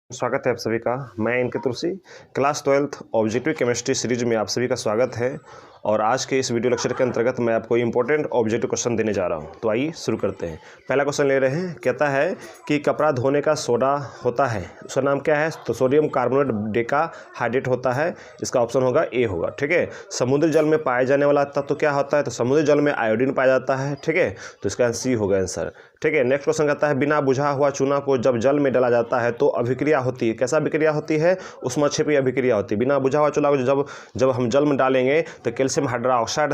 स्वागत है आप सभी का। मैं इनके Tulsi class 12th objective chemistry series में आप सभी का स्वागत है। और आज के इस वीडियो लेक्चर के अंतर्गत मैं आपको इंपॉर्टेंट ऑब्जेक्टिव क्वेश्चन देने जा रहा हूं। तो आइए शुरू करते हैं। पहला क्वेश्चन ले रहे हैं। कहता है कि कपड़ा धोने का सोडा होता है, उसका नाम क्या है? तो सोडियम कार्बोनेट डेकाहाइड्रेट होता है। इसका ऑप्शन होगा ए होगा। ठीक है। समुद्री जल में पाए जाने वाला तत्व क्या होता है? तो समुद्री जल में आयोडीन पाया जाता है। ठीक है, तो इसका सी होगा आंसर। ठीक है। नेक्स्ट क्वेश्चन कहता है बिना बुझा हुआ चूना को जब जल में डाला जाता है तो अभिक्रिया होती है। कैसा अभिक्रिया होती है? ऊष्माक्षेपी अभिक्रिया होती है। बिना बुझा हुआ चूना को जब हम जल में डालेंगे तो कैल्शियम हाइड्रोक्साइड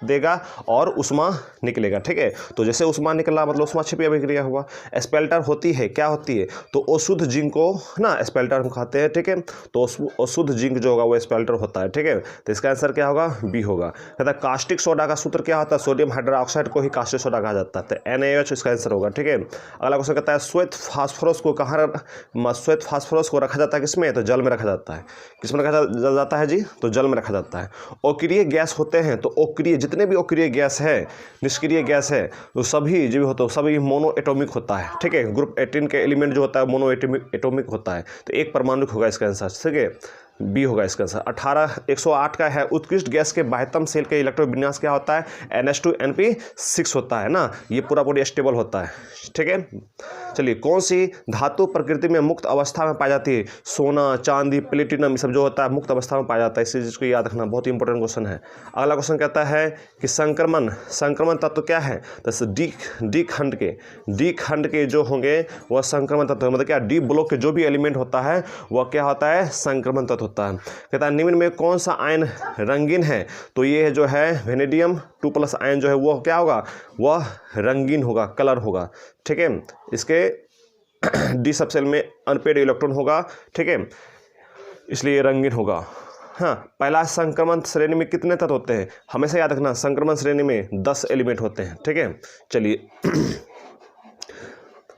देगा और उष्मा निकलेगा। ठीक है, तो जैसे उष्मा निकला मतलब ऊष्माक्षेपी अभिक्रिया हुआ। स्पेल्टर होती है, क्या होती है? तो अशुद्ध जिंक को ना स्पेल्टर हम कहते हैं। ठीक है, तो अशुद्ध जिंक जो होगा वो स्पेल्टर होता है। ठीक है, तो इसका आंसर क्या होगा? बी होगा। कहता है कास्टिक सोडा का सूत्र क्या होता है? सोडियम हाइड्रोक्साइड को ही कास्टिक सोडा कहा जाता है, तो NaOH इसका आंसर होगा। ठीक है। अगला क्वेश्चन कहता है श्वेत फास्फोरस को रखा जाता है किसमें? तो जल में रखा जाता है। किसमें रखा जाता है जी? तो जल में रखा जाता है। अक्रिय गैस होते हैं, तो अक्रिय जितने भी अक्रिय गैस है, निष्क्रिय गैस है, तो सभी जो होता है सभी मोनो एटॉमिक होता है। ठीक है, ग्रुप 18 के एलिमेंट जो होता है मोनो एटॉमिक होता है, तो एक परमाणु होगा इसका आंसर। ठीक है, बी होगा इसका आंसर। 108 का है उत्कृष्ट गैस के बाह्यतम सेल के इलेक्ट्रॉन विन्यास क्या होता है? NH2NP6 होता है ना, ये पूरा स्टेबल होता है। ठीक है, चलिए कौन सी धातु प्रकृति में मुक्त अवस्था में पाई जाती है? सोना, चांदी, प्लेटिनम, ये सब जो होता है मुक्त अवस्था में पाया जाता है। इस चीज़ को याद रखना, बहुत इंपॉर्टेंट क्वेश्चन है। अगला क्वेश्चन कहता है कि संक्रमण तत्व क्या है? तो डी खंड के जो होंगे वह संक्रमण तत्व, मतलब क्या डी ब्लॉक के जो भी एलिमेंट होता है वह क्या होता है? संक्रमण तत्व होता है। कहता है निम्न में कौन सा आयन रंगीन है? तो ये जो है वेनेडियम 2+ आयन जो है वो क्या होगा? वह रंगीन होगा, कलर होगा। ठीक है, इसके डी सबसेल में अनपेड इलेक्ट्रॉन होगा। ठीक है, इसलिए रंगीन होगा। हाँ, पहला संक्रमण श्रेणी में कितने तत्व होते हैं? हमेशा याद रखना, संक्रमण श्रेणी में 10 एलिमेंट होते हैं। ठीक है, चलिए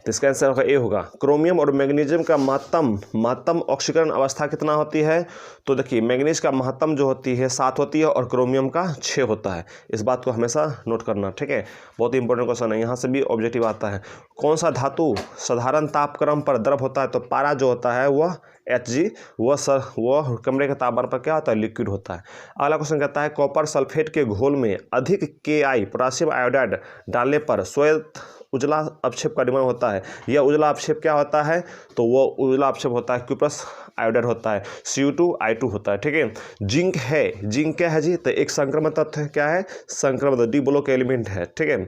तो इसका आंसर होगा ए होगा। क्रोमियम और मैग्नीशियम का महत्तम ऑक्सीकरण अवस्था कितना होती है? तो देखिए मैग्नीज का महत्तम जो होती है 7 होती है और क्रोमियम का 6 होता है। इस बात को हमेशा नोट करना। ठीक है, बहुत ही इंपॉर्टेंट क्वेश्चन है, यहाँ से भी ऑब्जेक्टिव आता है। कौन सा धातु साधारण तापक्रम पर द्रव होता है? तो पारा जो होता है वह Hg वह कमरे के तापमान पर क्या होता है? लिक्विड होता है। अगला क्वेश्चन कहता है कॉपर सल्फेट के घोल में अधिक Ki पोटेशियम आयोडाइड डालने पर श्वेत उजला अपक्षेप का निर्माण होता है। यह उजला अपक्षेप क्या होता है? तो वह उजला अपक्षेप होता है क्यूप्रस आयोडाइड होता है, Cu2I2 होता है। ठीक है, जिंक क्या है जी? तो एक संक्रमण तत्व है। क्या है? संक्रमण, डी ब्लॉक एलिमेंट है। ठीक है,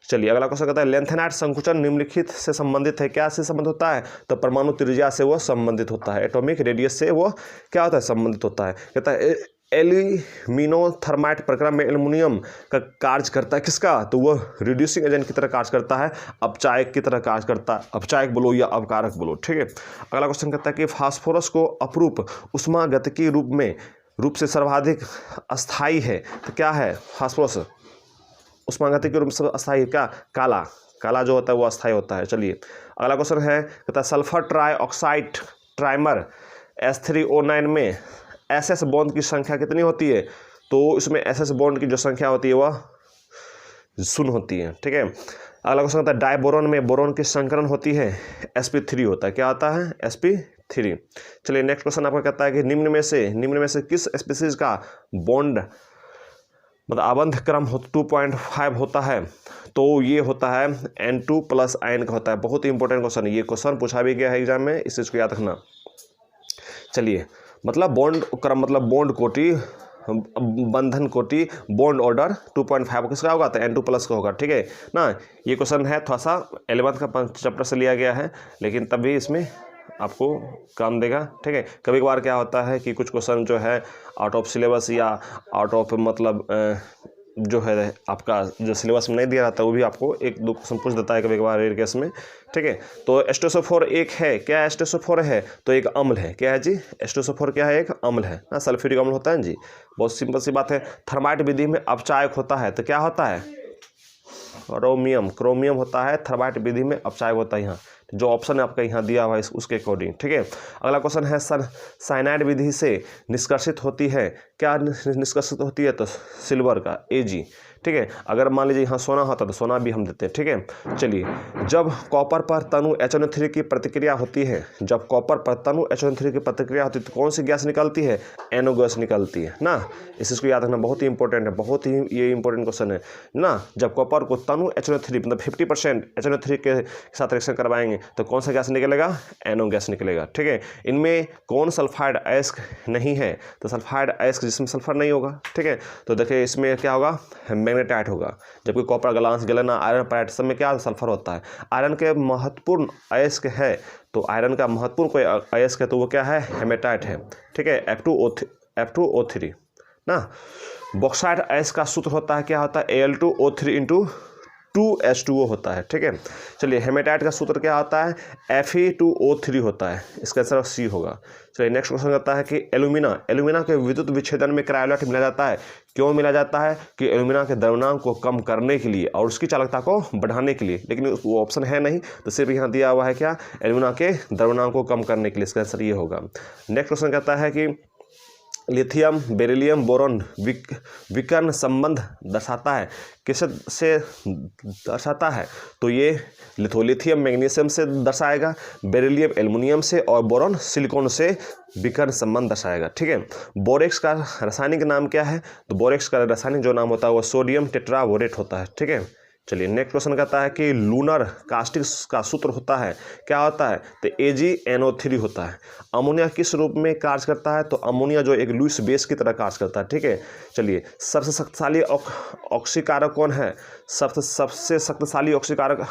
चलिए अगला क्वेश्चन कहता है लेंथेनाइट संकुचन निम्नलिखित से संबंधित है। क्या से संबंधित होता है? तो परमाणु त्रिज्या से वो संबंधित होता है, एटॉमिक रेडियस से वो क्या होता है? संबंधित होता है। कहता है एल्यूमिनोथर्माइट प्रक्रम में एल्युमिनियम का कार्य करता है किसका? तो वह रिड्यूसिंग एजेंट की तरह कार्य करता है, अपचायक की तरह कार्य करता है। अपचायक बोलो या अपकारक बोलो। ठीक है, अगला क्वेश्चन कहता है कि फास्फोरस को अपरूप उष्मागतिकी रूप से सर्वाधिक अस्थायी है। तो क्या है फास्फोरस? उष्मागतिकी के रूप से अस्थायी क्या? काला जो होता है वो अस्थायी होता है। चलिए अगला क्वेश्चन है, कहता है सल्फर ट्राईऑक्साइड ट्राइमर S3O9 में SS बॉन्ड की संख्या कितनी होती है? तो इसमें SS बॉन्ड की जो संख्या होती है वह 0 होती है। ठीक है, अगला क्वेश्चन कहता है डायबोरॉन में बोरॉन की संकरण होती है, sp3 होता है। क्या होता है? sp3। चलिए नेक्स्ट क्वेश्चन आपका कहता है कि निम्न में से किस स्पीसीज का बॉन्ड मतलब आबंध क्रम 2.5 होता है? तो ये होता है N2+ आयन का होता है। बहुत ही इंपॉर्टेंट क्वेश्चन है, ये क्वेश्चन पूछा भी गया है एग्जाम में, इस चीज़ को याद रखना। चलिए मतलब बॉन्ड क्रम मतलब बॉन्ड कोटि, बंधन कोटि, बॉन्ड ऑर्डर 2.5 किसका होगा? तो N2+ का होगा। ठीक है ना, ये क्वेश्चन है थोड़ा सा 11th का चैप्टर से लिया गया है, लेकिन तब भी इसमें आपको काम देगा। ठीक है, कभी कभार क्या होता है कि कुछ क्वेश्चन जो है आउट ऑफ सिलेबस या आउट ऑफ मतलब जो है आपका जो सिलेबस में नहीं दिया जाता वो भी आपको 1-2 क्वेश्चन पूछ देता है कभी कभार रेयर केस में। ठीक है, तो H2SO4 एक है। क्या H2SO4 है? तो एक अम्ल है। क्या है जी? H2SO4 क्या है? एक अम्ल है ना, सल्फ्यूरिक अम्ल होता है जी। बहुत सिंपल सी बात है। थर्माइट विधि में अपचायक होता है, तो क्या होता है? क्रोमियम होता है। थर्माइट विधि में अपचायक होता है। यहाँ जो ऑप्शन आपका यहाँ दिया हुआ है उसके अकॉर्डिंग। ठीक है, अगला क्वेश्चन है साइनाइड विधि से निष्कर्षित होती है। क्या निष्कर्षित होती है? तो सिल्वर का Ag। ठीक है। अगर मान लीजिए यहाँ सोना होता तो सोना भी हम देते हैं, ठीक है। चलिए, जब कॉपर पर तनु HNO3 की प्रतिक्रिया होती है, जब कॉपर पर तनु HNO3 की प्रतिक्रिया होती है तो कौन सी गैस निकलती है? NO गैस निकलती है ना। इस चीज़ को याद रखना, बहुत ही इंपॉर्टेंट है, बहुत ही ये इंपॉर्टेंट क्वेश्चन है ना। जब कॉपर को तनु HNO3 मतलब 50% HNO3 के साथ रिएक्शन करवाएंगे तो कौन सा गैस निकलेगा? NO गैस निकलेगा, ठीक है। इनमें कौन सल्फाइड अयस्क नहीं है? तो सल्फाइड अयस्क जिसमें सल्फर नहीं होगा, ठीक है। तो देखिए इसमें क्या होगा? मैग्नेटाइट होगा। जबकि कॉपर, ग्लास, गलेना, आयरन, पैराइट सब में क्या सल्फर होता है। आयरन के महत्वपूर्ण अयस्क है, तो आयरन का महत्वपूर्ण कोई अयस्क है तो वो क्या है? हेमेटाइट है, ठीक है। F2O3 ना। बॉक्साइट अयस्क का सूत्र होता है, क्या होता है? Al2O3 इंटू 2H2O होता है, ठीक है। चलिए, हेमेटाइट का सूत्र क्या होता है? Fe2O3 होता है। इसका आंसर C होगा। चलिए, नेक्स्ट क्वेश्चन करता है कि एल्यूमिना के विद्युत विच्छेदन में क्रायोलाइट मिला जाता है। क्यों मिला जाता है? कि एल्यूमिना के द्रव्यमान को कम करने के लिए और उसकी चालकता को बढ़ाने के लिए, लेकिन वो ऑप्शन है नहीं तो सिर्फ यहाँ दिया हुआ है क्या? एल्यूमिना के द्रव्यमान को कम करने के लिए। इसका आंसर ये होगा। नेक्स्ट क्वेश्चन कहता है कि लिथियम, बेरिलियम, बोरॉन विकर्ण संबंध दर्शाता है, किसे से दर्शाता है? तो ये लिथियम मैग्नीशियम से दर्शाएगा, बेरिलियम एल्युमिनियम से और बोरॉन सिलिकॉन से विकर्ण संबंध दर्शाएगा, ठीक है। बोरेक्स का रासायनिक नाम क्या है? तो बोरेक्स का रासायनिक जो नाम होता है वो सोडियम टेट्राबोरेट होता है, ठीक है। चलिए, नेक्स्ट क्वेश्चन कहता है कि लूनर कास्टिक का सूत्र होता है, क्या होता है? तो AgNO3 होता है। अमोनिया किस रूप में कार्य करता है? तो अमोनिया जो एक लुईस बेस की तरह कार्य करता है, ठीक है। चलिए, सबसे शक्तिशाली ऑक्सीकारक कौन है? सबसे शक्तिशाली ऑक्सीकारक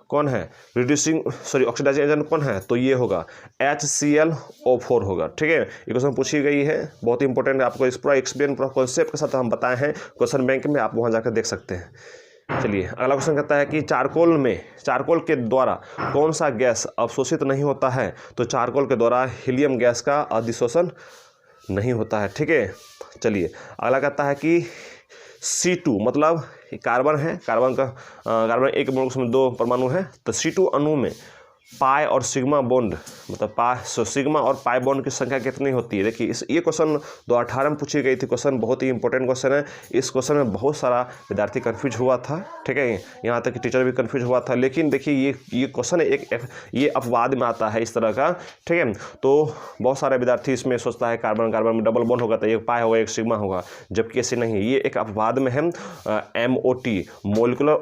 कौन है? ऑक्सीडाइजिंग एजेंट कौन है? तो ये होगा HClO4 होगा, ठीक है। ये क्वेश्चन पूछी गई है, बहुत इंपॉर्टेंट है। आपको इस पूरा एक्सप्लेन पूरा कॉन्सेप्ट के साथ हम बताए हैं क्वेश्चन बैंक में, आप वहाँ जाकर देख सकते हैं। चलिए, अगला क्वेश्चन कहता है कि चारकोल के द्वारा कौन सा गैस अवशोषित नहीं होता है? तो चारकोल के द्वारा हीलियम गैस का अधिशोषण नहीं होता है, ठीक है। चलिए, अगला कहता है कि C2 मतलब कार्बन है, कार्बन एक अणु उसमें 2 परमाणु है, तो C2 अणु में पाई और सिग्मा बॉन्ड मतलब सिग्मा और पाई बॉन्ड की संख्या कितनी होती है? देखिए, ये क्वेश्चन 2018 में पूछी गई थी। क्वेश्चन बहुत ही इंपॉर्टेंट क्वेश्चन है। इस क्वेश्चन में बहुत सारा विद्यार्थी कंफ्यूज हुआ था, ठीक है। यहाँ तक कि टीचर भी कंफ्यूज हुआ था। लेकिन देखिए, ये क्वेश्चन ये अपवाद में आता है इस तरह का, ठीक है। तो बहुत सारे विद्यार्थी इसमें सोचता है कार्बन में डबल बॉन्ड होगा तो एक पाई होगा एक सिग्मा होगा, जबकि ऐसे नहीं है। ये एक अपवाद में है। MOT मोलिकुलर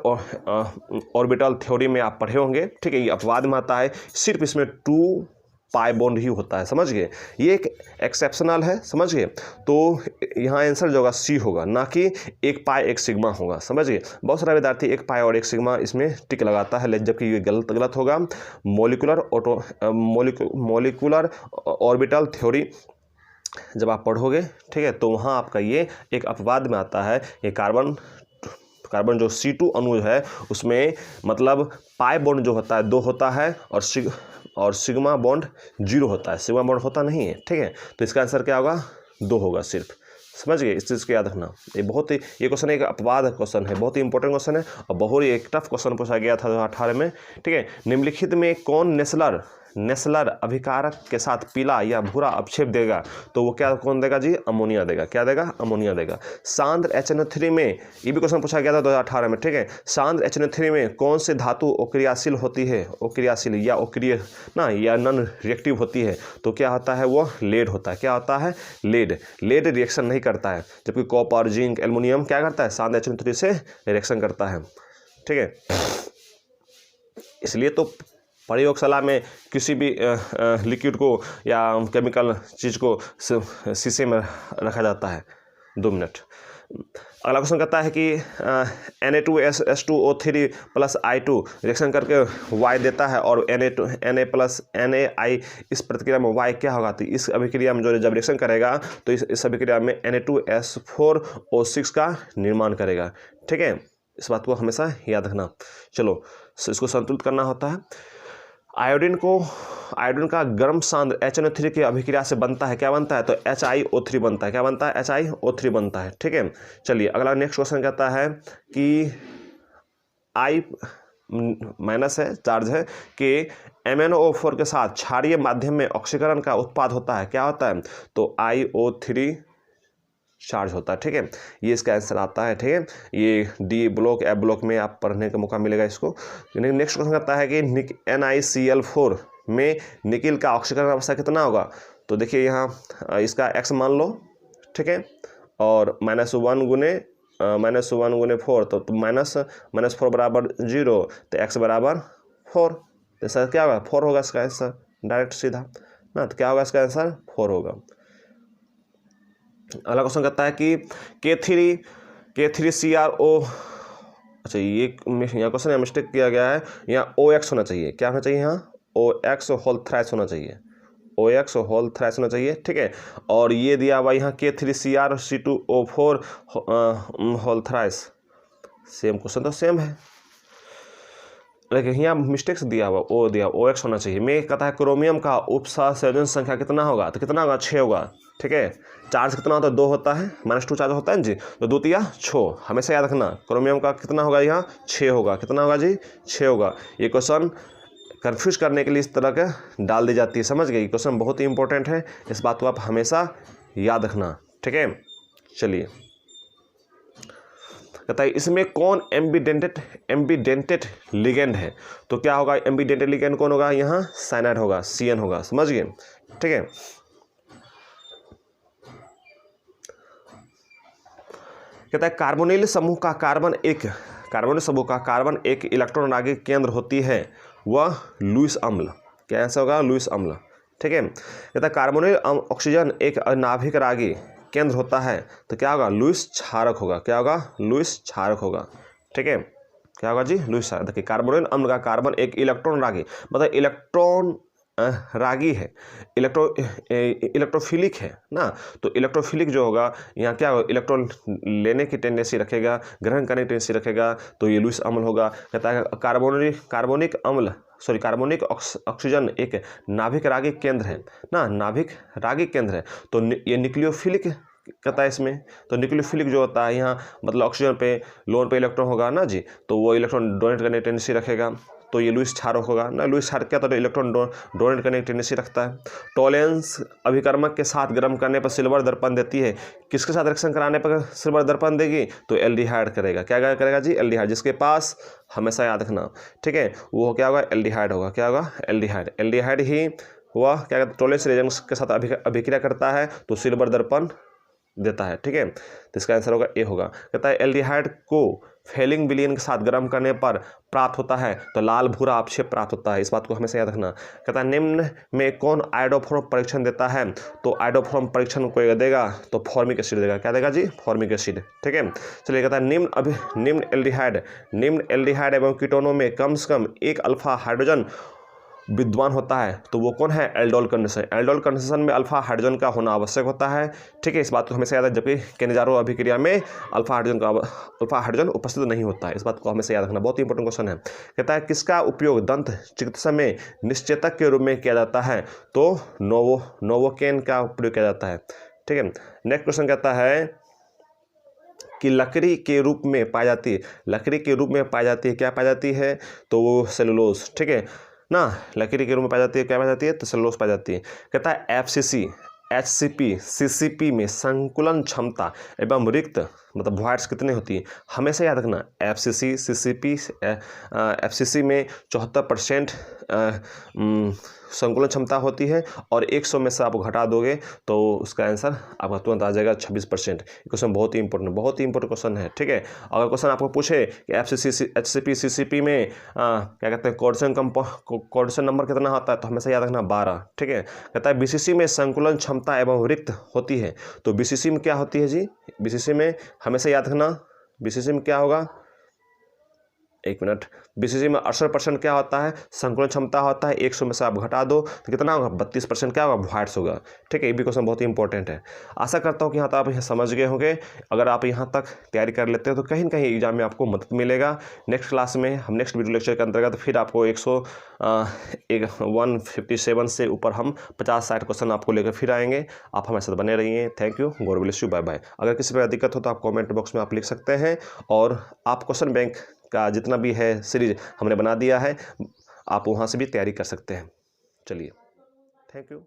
ऑर्बिटल थ्योरी में आप पढ़े होंगे, ठीक है। ये अपवाद में आता है, सिर्फ इसमें 2 पाई बॉन्ड ही होता है, समझ गए। ये एक एक्सेप्शनल है, समझ गए। तो यहाँ आंसर जो होगा C होगा, ना कि एक पाई एक सिग्मा होगा, समझ गए। बहुत सारे विद्यार्थी एक पाई और एक सिग्मा इसमें टिक लगाता है, जबकि ये गलत होगा। मोलिकुलर ऑर्बिटल थ्योरी जब आप पढ़ोगे, ठीक है, तो वहाँ आपका ये एक अपवाद में आता है। ये कार्बन जो C2 अणु है उसमें मतलब पाई बॉन्ड जो होता है 2 होता है और सिग्मा बॉन्ड 0 होता है। सिग्मा बॉन्ड होता नहीं है, ठीक है। तो इसका आंसर क्या होगा? 2 होगा सिर्फ, समझ गए। इस चीज़ को याद रखना। ये क्वेश्चन एक अपवाद क्वेश्चन है, बहुत ही इंपॉर्टेंट क्वेश्चन है और बहुत ही एक टफ क्वेश्चन पूछा गया था 2018 में, ठीक है। निम्नलिखित में कौन नेसलर अभिकारक के साथ पीला या भूरा अपक्षेप देगा? तो वो कौन देगा जी? अमोनिया देगा। क्या देगा? अमोनिया देगा। सांद्र HNO3 में, ये भी क्वेश्चन पूछा गया था 2018 में, ठीक है। सांद्र HNO3 में कौन सी धातु अक्रियाशील होती है? अक्रियाशील या अक्रिय ना या नॉन रिएक्टिव होती है? तो क्या होता है? वो लेड होता है। क्या होता है? लेड रिएक्शन नहीं करता है, जबकि कॉपर, जिंक, एल्युमिनियम क्या करता है? सांद्र HNO3 से रिएक्शन करता है, ठीक है। इसलिए तो प्रयोगशाला में किसी भी लिक्विड को या केमिकल चीज़ को शीशे में रखा जाता है। 2 मिनट। अगला क्वेश्चन कहता है कि Na2S2O3 प्लस I2 रिएक्शन करके Y देता है और Na प्लस NaI इस प्रतिक्रिया में Y क्या होगा? तो इस अभिक्रिया में जो जब रिएक्शन करेगा तो इस अभिक्रिया में Na2S4O6 का निर्माण करेगा, ठीक है। इस बात को हमेशा याद रखना। चलो, इसको संतुलित करना होता है। आयोडीन का गर्म सांद्र HNO3 की अभिक्रिया से बनता है, क्या बनता है? तो HiO3 बनता है। क्या बनता है? HiO3 बनता है, ठीक है। चलिए, अगला नेक्स्ट क्वेश्चन कहता है कि I- है, चार्ज है कि MnO4 के साथ क्षारीय माध्यम में ऑक्सीकरण का उत्पाद होता है। क्या होता है? तो IO3 चार्ज होता है। ठीक है, ये इसका आंसर आता है। ठीक है, ये डी ब्लॉक एफ ब्लॉक में आप पढ़ने का मौका मिलेगा इसको। नेक्स्ट क्वेश्चन कहता है कि NiCl4 में निकिल का ऑक्सीकरण अवस्था कितना होगा। तो देखिए यहाँ इसका x मान लो, ठीक है, और -1 गुने 4, तो -4 बराबर 0, तो x बराबर 4, तो सर क्या होगा 4 होगा इसका आंसर, डायरेक्ट सीधा ना। तो क्या होगा इसका आंसर 4 होगा। अगला क्वेश्चन कहता है कि K3CrO, अच्छा ये यहाँ क्वेश्चन यहाँ मिस्टेक किया गया है, यहाँ OX होना चाहिए। क्या होना चाहिए यहाँ OX होल थ्राइस होना चाहिए, OX होल थ्राइस होना चाहिए। ठीक है, और ये दिया हुआ यहाँ K3CrC2O4 whole thrice, same question तो सेम है, लेकिन यहाँ मिस्टेक्स दिया हुआ ओ दिया OX होना चाहिए। मैं कहता है क्रोमियम का उपसंयोजन संख्या कितना होगा, तो कितना होगा 6 होगा। ठीक है, चार्ज कितना होता है 2 होता है, -2 चार्ज होता है जी, तो 2 तिया 6, हमेशा याद रखना। क्रोमियम का कितना होगा यहाँ 6 होगा, कितना होगा जी 6 होगा। ये क्वेश्चन कन्फ्यूज करने के लिए इस तरह का डाल दी जाती है, समझ गए। क्वेश्चन बहुत ही इंपॉर्टेंट है, इस बात को आप हमेशा याद रखना। ठीक है, चलिए कहता है इसमें कौन एम्बीडेंटेड लिगेंड है। तो क्या होगा एम्बीडेंटेड लिगेंड कौन होगा, यहाँ साइनाइड होगा, CN होगा, समझ गए। ठीक है, कहता है कार्बोनिल समूह का कार्बन एक इलेक्ट्रॉन रागी केंद्र होती है, वह लुईस अम्ल। क्या आंसर होगा लुईस अम्ल। ठीक है, कहता है कार्बोनिल ऑक्सीजन एक नाभिक रागी केंद्र होता है, तो क्या होगा लुईस क्षारक होगा। क्या होगा लुईस क्षारक होगा। ठीक है, क्या होगा जी लुईस क्षारक। देखिए कार्बोनिल अम्ल का कार्बन एक इलेक्ट्रॉन रागी, मतलब इलेक्ट्रॉन रागी है, इलेक्ट्रोफिलिक है ना। तो इलेक्ट्रोफिलिक जो होगा यहाँ क्या होगा इलेक्ट्रॉन लेने की टेंडेंसी रखेगा, ग्रहण करने की टेंडेंसी रखेगा, तो ये लुईस अम्ल होगा। कहता है कार्बोनिक ऑक्सीजन एक नाभिक रागी केंद्र है ना, नाभिक रागी केंद्र है, तो ये न्यूक्लियोफिलिक कहता है इसमें। तो न्यूक्लियोफिलिक जो होता है यहाँ मतलब ऑक्सीजन पे लोन पे इलेक्ट्रॉन होगा ना जी, तो वो इलेक्ट्रॉन डोनेट करने की टेंडेंसी रखेगा, तो ये लुईस क्षारक होगा ना। लुईस क्षारक क्या, तो इलेक्ट्रॉन डोनेट करने की टेंडेंसी रखता है। टोलेंस अभिकर्मक के साथ गर्म करने पर सिल्वर दर्पण देती है, किसके साथ रिएक्शन कराने पर सिल्वर दर्पण देगी, तो एल्डिहाइड करेगा। क्या करेगा जी एल्डिहाइड, जिसके पास हमेशा याद रखना। ठीक है, वो क्या होगा एल्डिहाइड होगा। क्या होगा एल्डिहाइड। एल्डिहाइड ही हुआ क्या कहते टोलेंस रिएजेंट्स के साथ अभिक्रिया करता है, तो सिल्वर दर्पण देता है। ठीक है, तो इसका आंसर होगा ए होगा। कहता है एल्डिहाइड को फेलिंग विलयन के साथ गर्म करने पर प्राप्त होता है, तो लाल भूरा अपक्षेप प्राप्त होता है, इस बात को हमेशा याद रखना। कहता है निम्न में कौन आयोडोफॉर्म परीक्षण देता है, तो आयोडोफॉर्म परीक्षण को देगा तो फॉर्मिक एसिड देगा। क्या देगा जी फॉर्मिक एसिड। ठीक है, चलिए कहता है निम्न एल्डिहाइड एवं कीटोनों में कम से कम एक अल्फा हाइड्रोजन विद्वान होता है, तो वो कौन है एल्डोल कंडेंसेशन। एल्डोल कंडेंसेशन में अल्फा हाइड्रोजन का होना आवश्यक होता है। ठीक है, इस बात को हमेशा याद है, जबकि केनेजारो अभिक्रिया में अल्फा हाइड्रोजन उपस्थित नहीं होता है, इस बात को हमेशा याद रखना, बहुत ही इंपॉर्टेंट क्वेश्चन है। कहता है किसका उपयोग दंत चिकित्सा में निश्चेतक के रूप में किया जाता है, तो नोवोकेन का उपयोग किया जाता है। ठीक है, नेक्स्ट क्वेश्चन कहता है कि लकड़ी के रूप में पाई जाती है, क्या पाई जाती है, तो वो सेलुलोज। ठीक है ना, लकड़ी के रूप में पाई जाती है, क्या पाई जाती है, तो सेलुलोज पाई जाती है। कहता है FCC HCP CCP में संकुलन क्षमता एवं रिक्त मतलब वॉइड्स कितनी होती है, हमेशा याद रखना। FCC CCP FCC में 74% संकुलन क्षमता होती है, और 100 में से आप घटा दोगे तो उसका आंसर आपका तुरंत आ जाएगा 26%। क्वेश्चन बहुत ही इंपॉर्टेंट क्वेश्चन है। ठीक है, अगर क्वेश्चन आपको पूछे कि FCC HCP CCP में क्या कहते हैं कोऑर्डिनेशन नंबर कितना होता है, तो हमेशा याद रखना 12। ठीक है, कहता है BCC में संकुलन क्षमता एवं रिक्त होती है, तो BCC में क्या होती है जी, BCC में हमेशा याद रखना, BCC में क्या होगा, एक मिनट, BCC में 68% क्या होता है संकुलन क्षमता होता है, 100 में से आप घटा दो तो कितना होगा 32% क्या होगा वॉइड्स होगा। ठीक है, ये भी क्वेश्चन बहुत ही इंपॉर्टेंट है। आशा करता हूँ कि यहाँ तक आप समझ गए होंगे। अगर आप यहाँ तक तैयारी कर लेते हो तो कहीं ना कहीं एग्जाम में आपको मदद मिलेगा। नेक्स्ट क्लास में हम नेक्स्ट वीडियो लेक्चर के अंतर्गत फिर आपको 157 से ऊपर हम 50-60 क्वेश्चन आपको लेकर फिर आएंगे। आप हमारे साथ बने रहिए। Thank you, god bless you, bye bye. अगर किसी प्रकार दिक्कत हो तो आप कमेंट बॉक्स में आप लिख सकते हैं, और आप क्वेश्चन बैंक का जितना भी है सीरीज हमने बना दिया है, आप वहाँ से भी तैयारी कर सकते हैं। चलिए, थैंक यू।